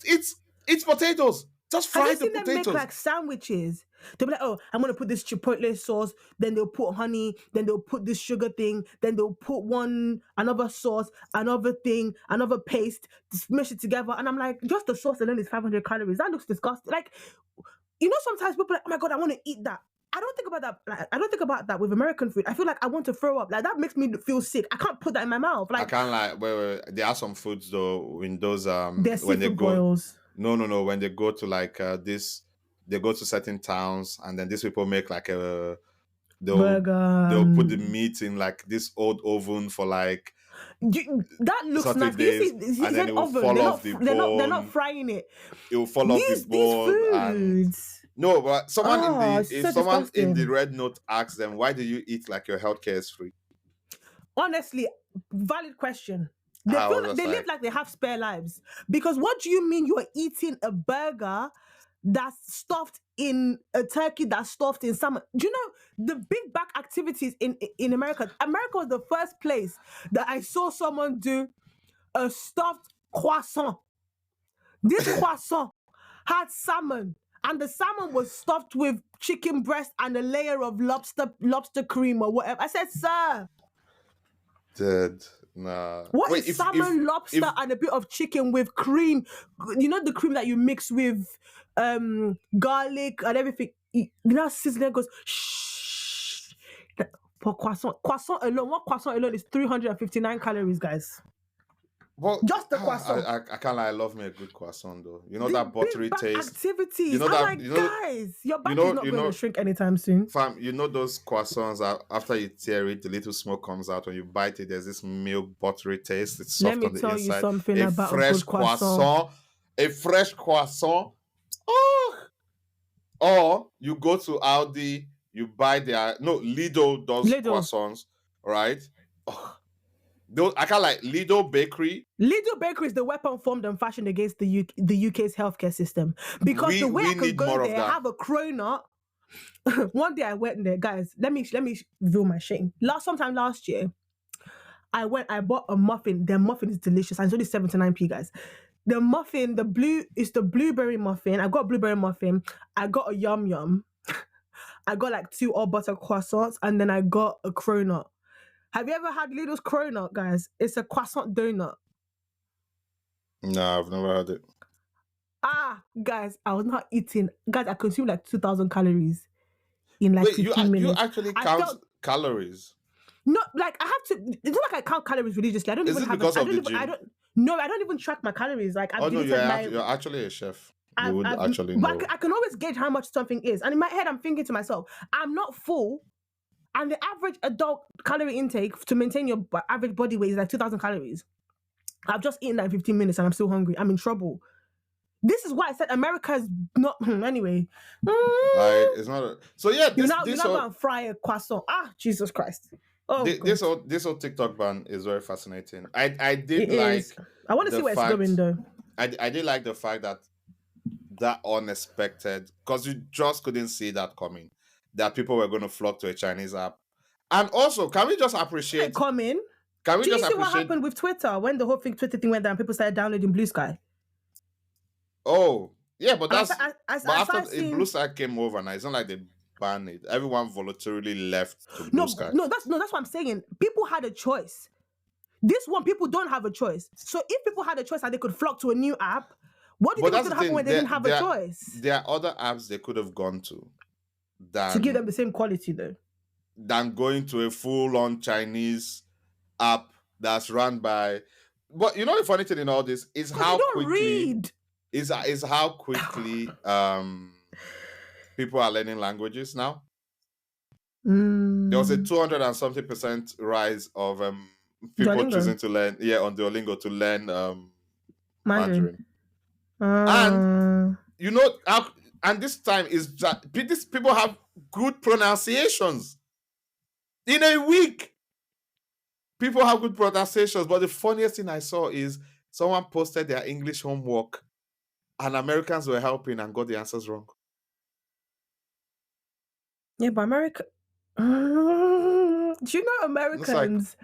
potatoes. Just Have fry you the seen them make potatoes. like sandwiches? They'll be like, oh, I'm gonna put this chipotle sauce, then they'll put honey, then they'll put this sugar thing, then they'll put another sauce, another thing, another paste, smash it together. And I'm like, just the sauce alone is 500 calories. That looks disgusting. Like, sometimes people are like, oh my God, I want to eat that. I don't think about that. Like, I don't think about that with American food. I feel like I want to throw up. Like, that makes me feel sick. I can't put that in my mouth. I Like, can't like wait. There are some foods though in those they're when they seafood go boils. no when they go to like this they go to certain towns, and then these people make like a they'll Burger. put the meat in like this old oven for like That looks certain nice. Do you days, see? He and then said it will oven. fall off the They're not bone. frying it. It will fall off the These bone. And foods. no, but someone in the It's if so someone in the disgusting. RedNote asks them, why do you eat like your healthcare is free? Honestly, valid question. They I feel was like just they live like they have spare lives. Because what do you mean you're eating a burger that's stuffed in a turkey that's stuffed in salmon? Do you know the big back activities in America? America was the first place that I saw someone do a stuffed croissant. This croissant had salmon, and the salmon was stuffed with chicken breast and a layer of lobster cream or whatever. I said, sir, dead. Nah. what Wait, is salmon, lobster, if and a bit of chicken with cream? You know the cream that you mix with garlic and everything. You know, sizzling goes shh. For croissant alone, one croissant alone is 359 calories, guys. well, Just the croissant. I can't lie, I love me a good croissant though. You know The that buttery big back taste. activities. You know I'm that like, you know guys, your back you know is not you going know to shrink anytime soon. fam, you know those croissants that after you tear it, the little smoke comes out. When you bite it, there's this milk buttery taste. It's Let soft me on the tell you inside. something A about a fresh good croissant. a fresh croissant. Oh, or you go to Aldi, you buy their no Lido does Lidl. croissants, right? Oh, those I can't like Lido Bakery. Lidl Bakery is the weapon formed and fashioned against the UK's healthcare system. Because the way We I could need go more of there, that. have a cronut. One day I went there, guys. Let me reveal my shame. Sometime last year, I bought a muffin. Their muffin is delicious. And it's only 79p, guys. The muffin, it's the blueberry muffin. I got a blueberry muffin. I got a yum yum. I got like 2 all butter croissants, and then I got a cronut. Have you ever had Lidl's cronut, guys? It's a croissant donut. No, I've never had it. Guys, I was not eating. Guys, I consumed like 2,000 calories in like 15 minutes. You actually count calories? No, like I have to. It's not like I count calories religiously. I don't Is even it have. because I of don't the even. I gym? don't. No, I don't even track my calories. Like I've Oh no, deleted you're actually a chef. You I've, would I've, actually but know. I can always gauge how much something is. And in my head, I'm thinking to myself, I'm not full. And the average adult calorie intake to maintain your average body weight is like 2,000 calories. I've just eaten that in 15 minutes and I'm still hungry. I'm in trouble. This is why I said America is not. Anyway. It's not. So yeah, You're not going to fry a croissant. Jesus Christ. Oh, this whole TikTok ban is very fascinating. I did It like is. I want to see the where it's going fact though. I did like the fact that unexpected, because you just couldn't see that coming, that people were going to flock to a Chinese app. And also, Like coming. can we Do you just see what appreciate? happened with Twitter when the whole Twitter thing went down? People started downloading Blue Sky, Oh, yeah, but and that's but I after started Blue seeing. Sky came over, now it's not like they banned it. Everyone voluntarily left to Blue No, Sky. no, that's what I'm saying. People had a choice. This one, people don't have a choice. So if people had a choice and they could flock to a new app, what do you But think was that's going the to happen when thing. they didn't have a choice? There are other apps they could have gone to To give them than the same quality, though. going to a full-on Chinese app that's run by. But you know the funny thing in all this is Because you how don't quickly read. is how quickly people are learning languages now. There was a 200 and something percent rise of people Duolingo. choosing to learn on Duolingo to learn Mandarin. Mandarin. And you know and this time is that these people have good pronunciations. In a week, people have good pronunciations. But the funniest thing I saw is someone posted their English homework and Americans were helping and got the answers wrong. Yeah, but America. Do you know It's like, Americans?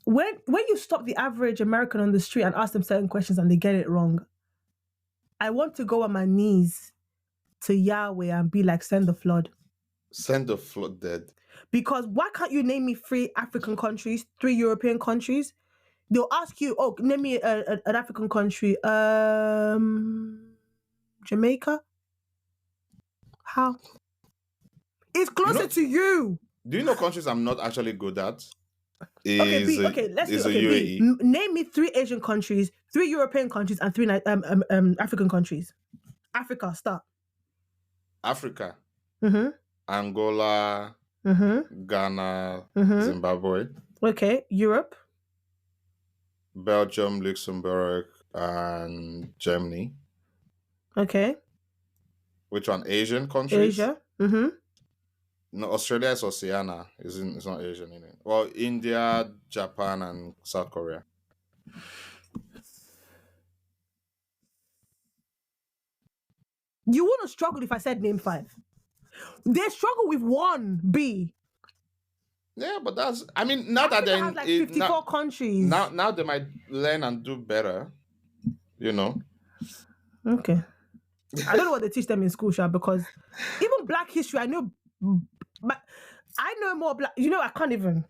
When you stop the average American on the street and ask them certain questions and they get it wrong, I want to go on my knees to Yahweh and be like, send the flood. send the flood dead. Because why can't you name me 3 African countries, 3 European countries? They'll ask you, oh, name me an African country. Jamaica? How? It's closer to you. Do you know countries I'm not actually good at? Okay, B. Okay, let's do. Okay, UAE. B. Name me 3 Asian countries, 3 European countries, and 3 African countries. Africa, start. Africa. Mm-hmm. Angola. Mm-hmm. Ghana. Mm-hmm. Zimbabwe. Okay, Europe. Belgium, Luxembourg, and Germany. Okay. Which one? Asian countries? Asia. Mm-hmm. No, Australia is Oceania. It's not Asian, in it. Well, India, Japan, and South Korea. You wouldn't struggle if I said name 5. They struggle with 1, B. Yeah, but that's. I mean, now that Africa they're has like 54 countries. Now they might learn and do better. You know. Okay. I don't know what they teach them in school, Sha, because even Black history, I know, but I know more Black. You know, I can't even.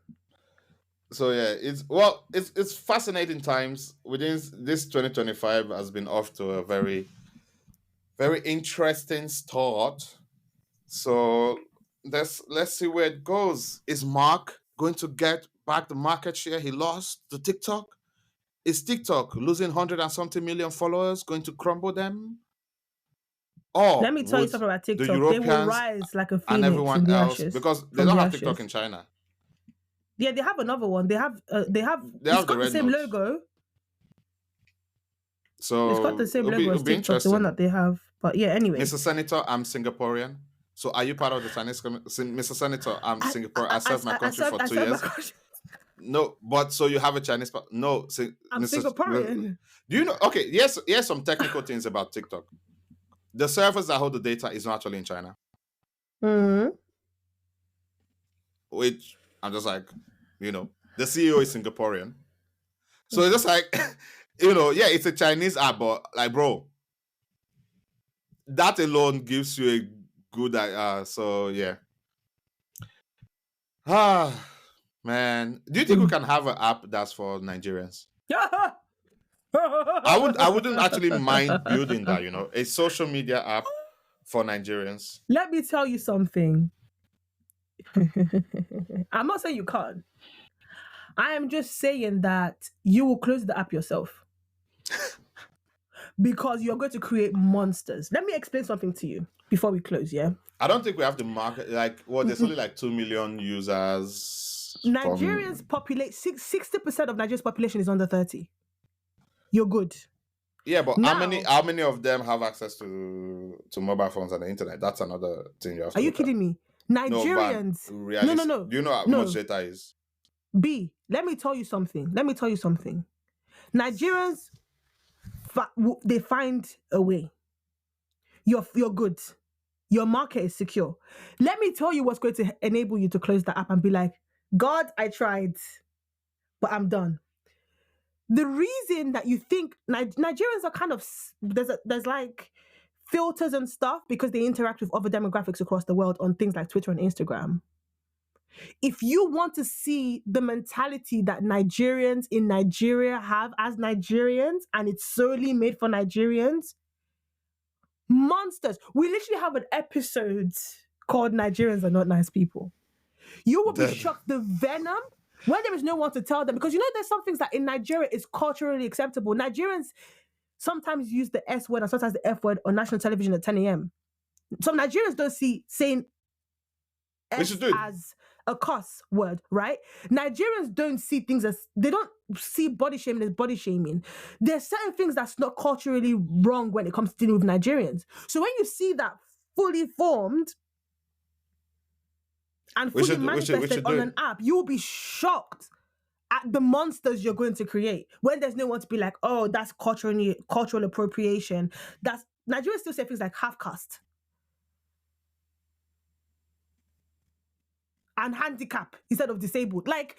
So yeah, it's fascinating times. Within this 2025 has been off to a very, very interesting start. So let's see where it goes. Is Mark going to get back the market share he lost to TikTok? Is TikTok losing 100 and something million followers going to crumble them? Or Let me tell you would something about the TikTok. They will Europeans rise like a and phoenix in everyone the else, ashes. because they from don't the have ashes. TikTok in China? Yeah, they have another one. They have. They It's have got the the same RedNote. logo. So It's got the same logo it'll as be TikTok, the one interesting. that they have. But yeah, anyway. Mr. Senator, I'm Singaporean. So are you part of the Chinese Mr. Senator, I'm Singaporean. I served my country for 2 years. No, but so you have a Chinese no, I'm Singaporean. Do you know? Okay, yes, some technical things about TikTok. The servers that hold the data is not actually in China. Mm-hmm. Which I'm just like, the CEO is Singaporean. So it's just like, yeah, it's a Chinese app, but like, bro, that alone gives you a good so yeah. Ah, man. Do you think we can have an app that's for Nigerians? I wouldn't actually mind building that, a social media app for Nigerians. Let me tell you something. I'm not saying you can't. I am just saying that you will close the app yourself. Because you're going to create monsters. Let me explain something to you before we close, yeah? I don't think we have the market. There's only like 2 million users. Nigerians populate 60% of Nigeria's population is under 30. You're good. Yeah, but how many of them have access to mobile phones and the internet? That's another thing you have to Are you kidding me? Nigerians. No. Do you know how much data is? B, let me tell you something. Nigerians, they find a way. You're good. Your market is secure. Let me tell you what's going to enable you to close the app and be like, God, I tried, but I'm done. The reason that you think Nigerians are kind of there's like filters and stuff because they interact with other demographics across the world on things like Twitter and Instagram. If you want to see the mentality that Nigerians in Nigeria have as Nigerians, and it's solely made for Nigerians, monsters. We literally have an episode called Nigerians Are Not Nice People. You will be Dead. shocked the venom when there is no one to tell them, because you know there's some things that in Nigeria is culturally acceptable. Nigerians sometimes use the S word and sometimes the F word on national television at 10 a.m. Some Nigerians don't see saying S as a cuss word, right? Nigerians don't see things as, they don't see body shaming as body shaming. There's certain things that's not culturally wrong when it comes to dealing with Nigerians. So when you see that fully formed and fully manifested on an app, you will be shocked at the monsters you're going to create when there's no one to be like, oh, that's cultural appropriation. That's Nigerians still say things like half caste and handicap instead of disabled. Like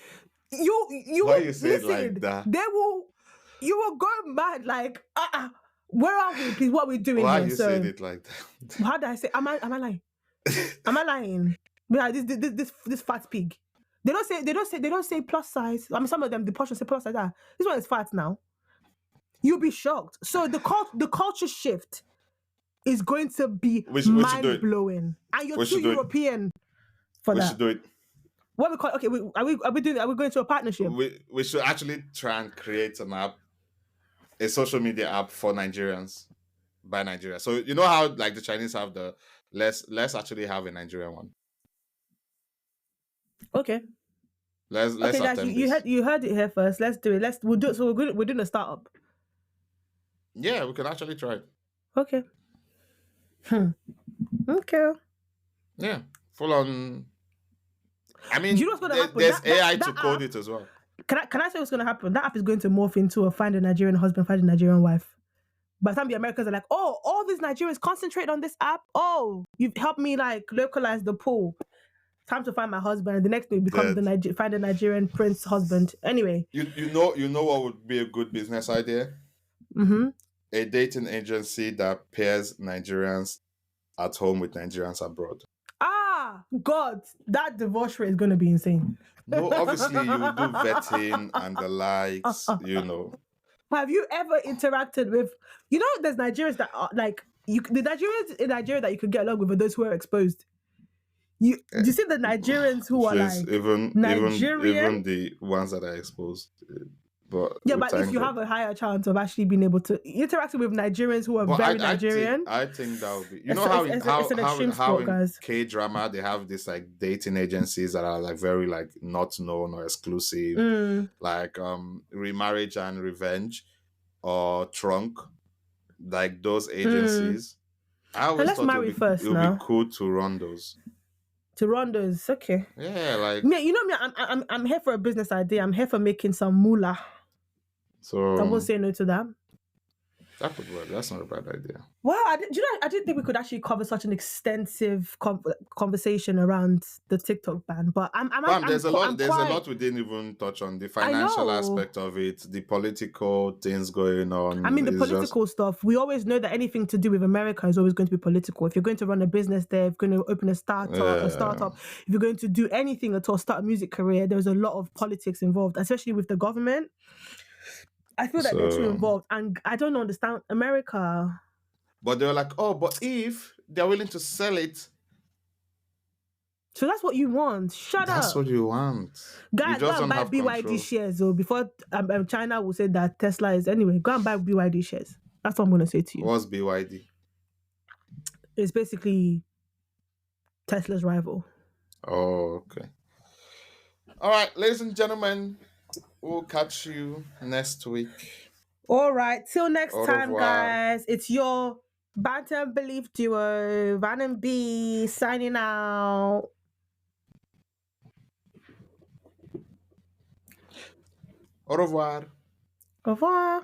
you Why you say it listen, like that? You will go mad. Like where are we? Please, what are we doing Why here? you saying it like that? How do I say? Am I lying? Am I lying? Yeah, this fat pig. They don't say plus size. I mean, some of them the portion say plus size. This one is fat now. You'll be shocked. So the culture shift is going to be mind blowing, and you're too European for that. We should do it. What we call? Okay, are we going to a partnership? We should actually try and create an app, a social media app for Nigerians by Nigeria. So you know how like the Chinese have the let's actually have a Nigerian one. Okay. Let's guys, you heard it here first. Let's do it. We'll do it. So we're doing a startup. Yeah, we can actually try it. Okay. Okay. Yeah, full on. I mean, you know what's gonna happen? There's AI to code it as well. Can I say what's gonna happen? That app is going to morph into a find a Nigerian husband, find a Nigerian wife. By the time the Americans are like, oh, all these Nigerians concentrate on this app. Oh, you've helped me like localize the pool. Time to find my husband, and the next day becomes find a Nigerian prince husband. Anyway, you know what would be a good business idea? Mm-hmm. A dating agency that pairs Nigerians at home with Nigerians abroad. God, that divorce rate is going to be insane. No, obviously you will do vetting and the likes, you know. Have you ever interacted with, there's Nigerians that are like, the Nigerians in Nigeria that you could get along with are those who are exposed. Do you see the Nigerians who are like even the ones that are exposed? But if you have a higher chance of actually being able to interact with Nigerians who are very Nigerian, I think that would be. How in K-drama they have this like dating agencies that are like very like not known or exclusive, like Remarriage and Revenge or Trunk, like those agencies. I always thought it would be cool to run those. Okay. Yeah, like me. I'm here for a business idea. I'm here for making some moolah. So I won't say no to that. That could work. That's not a bad idea. Wow, I didn't think we could actually cover such an extensive conversation around the TikTok ban. But there's a lot we didn't even touch on. The financial aspect of it, the political things going on. I mean, the political stuff. We always know that anything to do with America is always going to be political. If you're going to run a business there, if you're going to open a startup, if you're going to do anything at all, start a music career, there's a lot of politics involved, especially with the government. I feel that they're too involved, and I don't understand America. But they were like, but if they're willing to sell it. So that's what you want. That's what you want. Guys, go and buy BYD shares. So before China will say that Tesla is anyway, go and buy BYD shares. That's what I'm going to say to you. What's BYD? It's basically Tesla's rival. Oh, okay. All right, ladies and gentlemen, we'll catch you next week. All right. Till next time, guys. It's your Banter and Belief duo, Van and B, signing out. Au revoir. Au revoir.